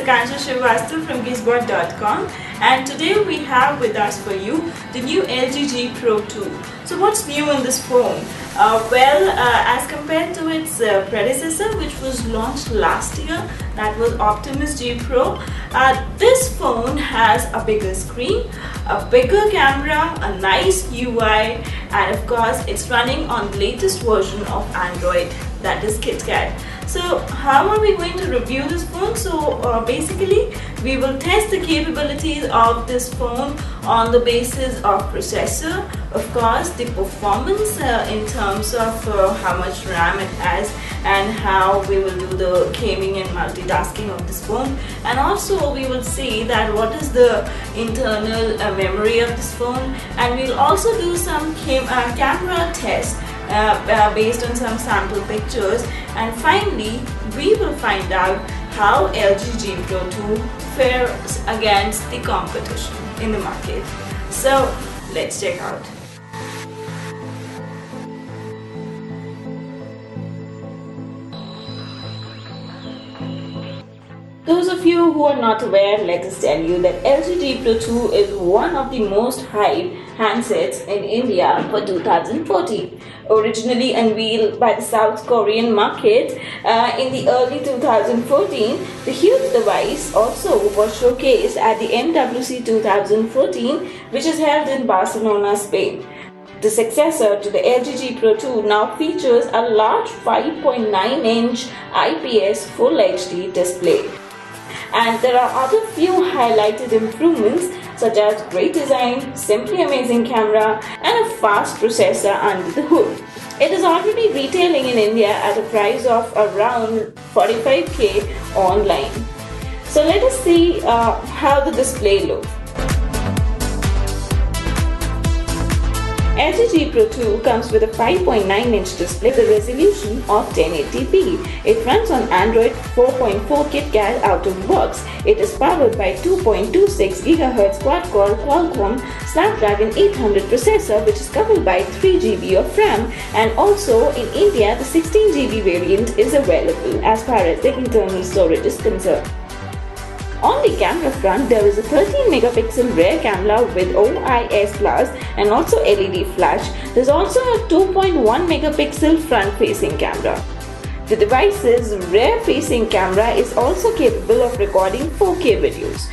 Akansha Srivastav from Gizbot.com, and today we have with us for you the new LG G Pro 2. So what's new in this phone? As compared to its predecessor, which was launched last year, that was Optimus G Pro, this phone has a bigger screen, a bigger camera, a nice UI, and of course it's running on the latest version of Android, that is KitKat. So how are we going to review this phone? So basically we will test the capabilities of this phone on the basis of processor, of course the performance in terms of how much RAM it has, and how we will do the gaming and multitasking of this phone, and also we will see that what is the internal memory of this phone, and we'll also do some camera test based on some sample pictures, and finally we will find out how LG G Pro 2 fares against the competition in the market. So let's check out. Those of you who are not aware, let us tell you that LG G Pro 2 is one of the most hyped handsets in India for 2014. Originally unveiled by the South Korean market in the early 2014, the huge device also was showcased at the MWC 2014, which is held in Barcelona, Spain. The successor to the LG G Pro 2 now features a large 5.9-inch IPS Full HD display. And there are other few highlighted improvements such as great design, simply amazing camera, and a fast processor under the hood. It is already retailing in India at a price of around 45k online. So let us see how the display looks. LG G Pro 2 comes with a 5.9-inch display with a resolution of 1080p. It runs on Android 4.4 KitKat out of the box. It is powered by 2.26 GHz quad-core Qualcomm Snapdragon 800 processor, which is coupled by 3 GB of RAM, and also in India the 16 GB variant is available as far as the internal storage is concerned. On the camera front, there is a 13 megapixel rear camera with OIS Plus and also LED flash. There is also a 2.1 megapixel front-facing camera. The device's rear-facing camera is also capable of recording 4K videos.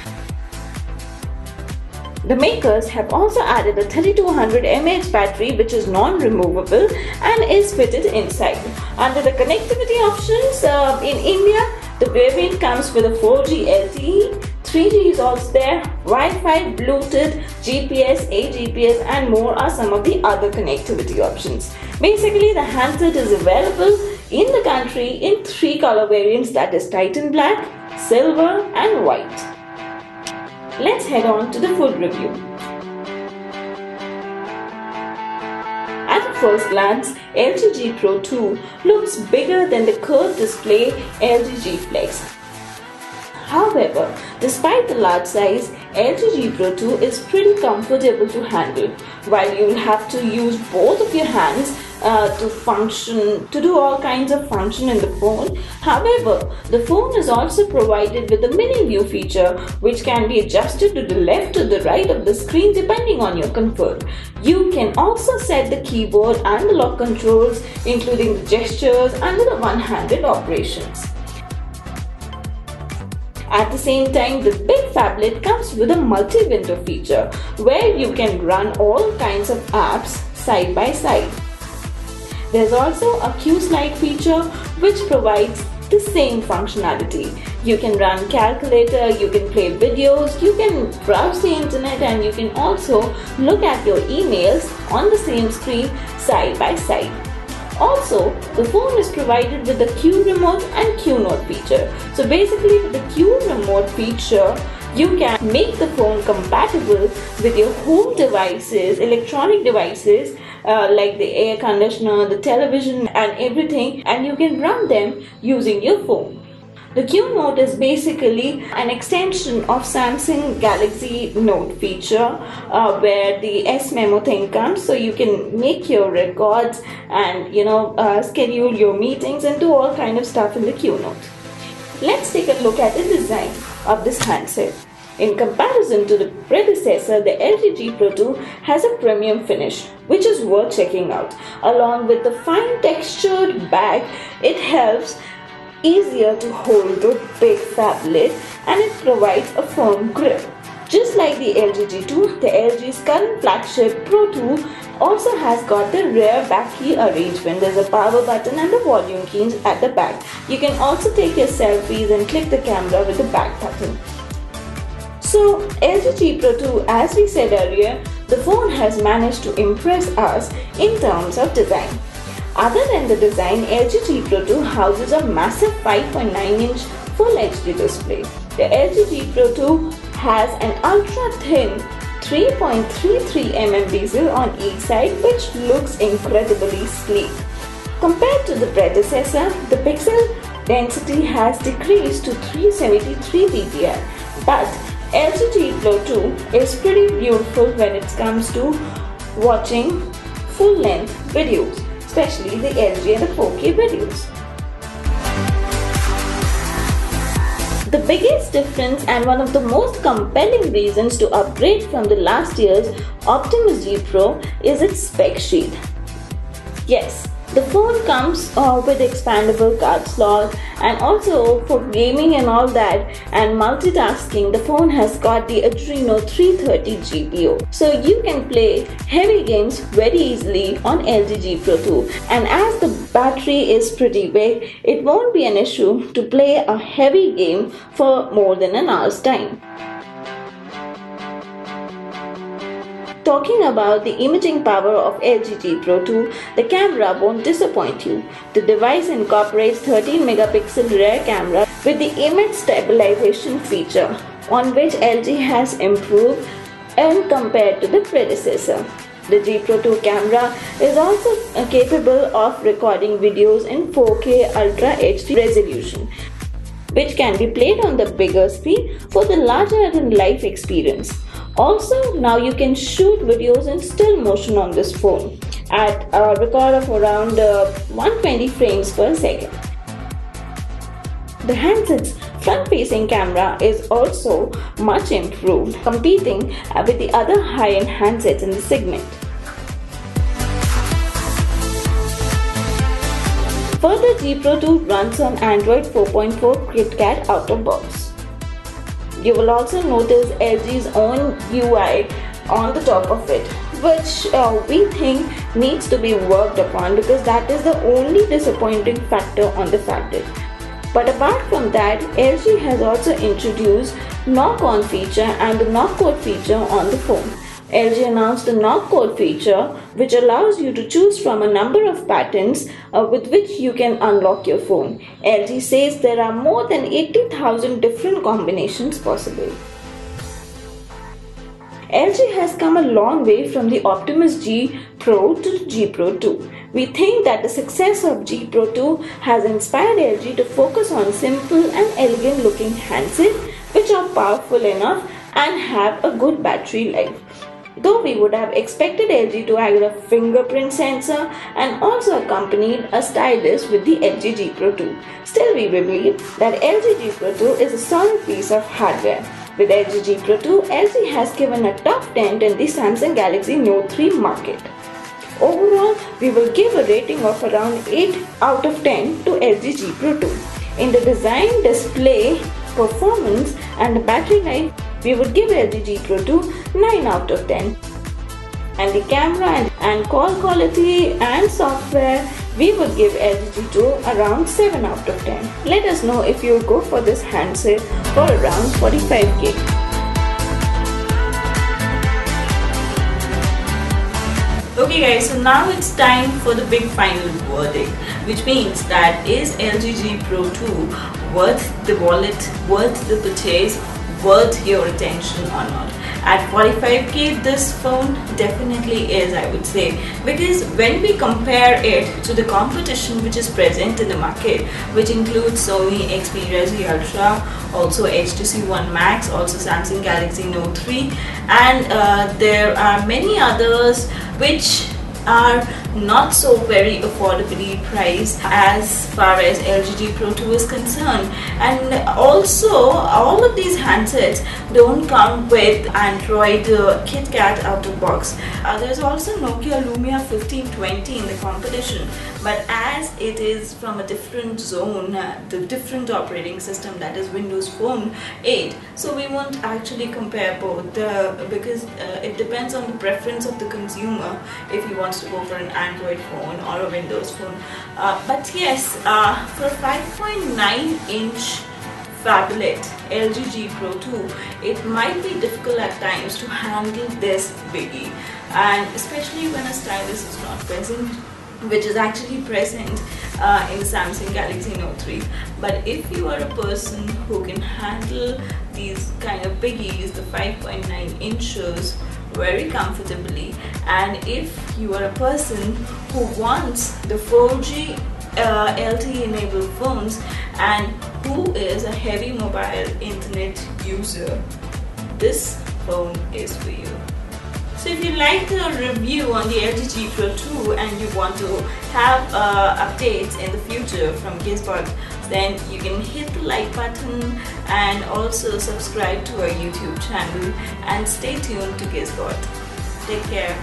The makers have also added a 3200 mAh battery, which is non-removable and is fitted inside. Under the connectivity options in India, the variant comes with a 4G LTE, 3G is also there, Wi-Fi, Bluetooth, GPS, AGPS, and more are some of the other connectivity options. Basically, the handset is available in the country in 3 color variants, that is Titan Black, Silver, and White. Let's head on to the full review. At a first glance, LG G Pro 2 looks bigger than the curved display LG G Flex. However, despite the large size, LG G Pro 2 is pretty comfortable to handle. While you will have to use both of your hands to do all kinds of function in the phone. However, the phone is also provided with a mini view feature, which can be adjusted to the left or the right of the screen depending on your comfort. You can also set the keyboard and the lock controls, including the gestures and the one-handed operations. At the same time, the big phablet comes with a multi-window feature where you can run all kinds of apps side by side. There's also a Q-Slide feature which provides the same functionality. You can run calculator, you can play videos, you can browse the internet, and you can also look at your emails on the same screen side by side. Also, the phone is provided with the Q Remote and Q Note feature. So basically, with the Q Remote feature, you can make the phone compatible with your home devices, electronic devices like the air conditioner, the television, and everything, and you can run them using your phone. The Q Note is basically an extension of Samsung Galaxy Note feature where the S Memo thing comes, so you can make your records and schedule your meetings and do all kind of stuff in the Q Note. Let's take a look at the design. of this handset. In comparison to the predecessor, the LG G Pro 2 has a premium finish, which is worth checking out. Along with the fine textured back, it helps easier to hold the big fab lid and it provides a firm grip. Just like the LG G2, the LG's current flagship Pro 2 also has got the rear back key arrangement. There's a power button and the volume keys at the back. You can also take your selfies and click the camera with the back button. So LG G Pro 2, as we said earlier, the phone has managed to impress us in terms of design. Other than the design, LG G Pro 2 houses a massive 5.9-inch Full HD display. The LG G Pro 2 has an ultra-thin 3.33 mm bezel on each side, which looks incredibly sleek. Compared to the predecessor, the pixel density has decreased to 373 dpi, but LG G Pro 2 is pretty beautiful when it comes to watching full-length videos, especially the LG and the 4K videos. The biggest difference and one of the most compelling reasons to upgrade from the last year's Optimus G Pro is its spec sheet. Yes, the phone comes with expandable card slot, and also for gaming and all that and multitasking, the phone has got the Adreno 330 GPU. So you can play heavy games very easily on LG G Pro 2, and as the battery is pretty big, it won't be an issue to play a heavy game for more than an hour's time. Talking about the imaging power of LG G Pro 2, the camera won't disappoint you. The device incorporates 13 megapixel rear camera with the image stabilization feature, on which LG has improved and compared to the predecessor. The G Pro 2 camera is also capable of recording videos in 4K Ultra HD resolution, which can be played on the bigger screen for the larger-than-life experience. Also, now you can shoot videos in still motion on this phone at a record of around 120 frames per second. The handset's front-facing camera is also much improved, competing with the other high-end handsets in the segment. Further, G Pro 2 runs on Android 4.4 KitKat out of box. You will also notice LG's own UI on the top of it, which we think needs to be worked upon, because that is the only disappointing factor on the Fablet. But apart from that, LG has also introduced knock-on feature and the knock code feature on the phone. LG announced the knock code feature, which allows you to choose from a number of patterns with which you can unlock your phone. LG says there are more than 80,000 different combinations possible. LG has come a long way from the Optimus G Pro to the G Pro 2. We think that the success of G Pro 2 has inspired LG to focus on simple and elegant looking handsets which are powerful enough and have a good battery life. Though we would have expected LG to add a fingerprint sensor and also accompanied a stylus with the LG G Pro 2. Still, we believe that LG G Pro 2 is a solid piece of hardware. With LG G Pro 2, LG has given a top 10 in the Samsung Galaxy Note 3 market. Overall, we will give a rating of around 8 out of 10 to LG G Pro 2. In the design, display, performance and battery life, we would give LG G Pro 2 9 out of 10. And the camera and call quality and software, we would give LG G2 around 7 out of 10. Let us know if you'll go for this handset for around 45k. Okay guys, so now it's time for the big final verdict, which means that is LG G Pro 2 worth the wallet, worth the purchase, worth your attention or not? At 45k, this phone definitely is, I would say, because when we compare it to the competition which is present in the market, which includes Sony Xperia Z Ultra, also HTC One Max, also Samsung Galaxy Note 3, and there are many others which are not so very affordably priced as far as LG G Pro 2 is concerned. And also all of these handsets don't come with Android KitKat out of box. There's also Nokia Lumia 1520 in the competition, but as it is from a different zone, the different operating system, that is Windows Phone 8, so we won't actually compare both because it depends on the preference of the consumer if he wants to go for an Android phone or a Windows phone. But yes, for 5.9-inch phablet LG G Pro 2, it might be difficult at times to handle this biggie, and especially when a stylus is not present, which is actually present in the Samsung Galaxy Note 3. But if you are a person who can handle these kind of biggies, the 5.9 inches, very comfortably, and if you are a person who wants the 4G LTE enabled phones and who is a heavy mobile internet user, this phone is for you. So if you like the review on the LG G Pro 2 and you want to have updates in the future from Gizbot, then you can hit the like button and also subscribe to our YouTube channel and stay tuned to Gizbot. Take care.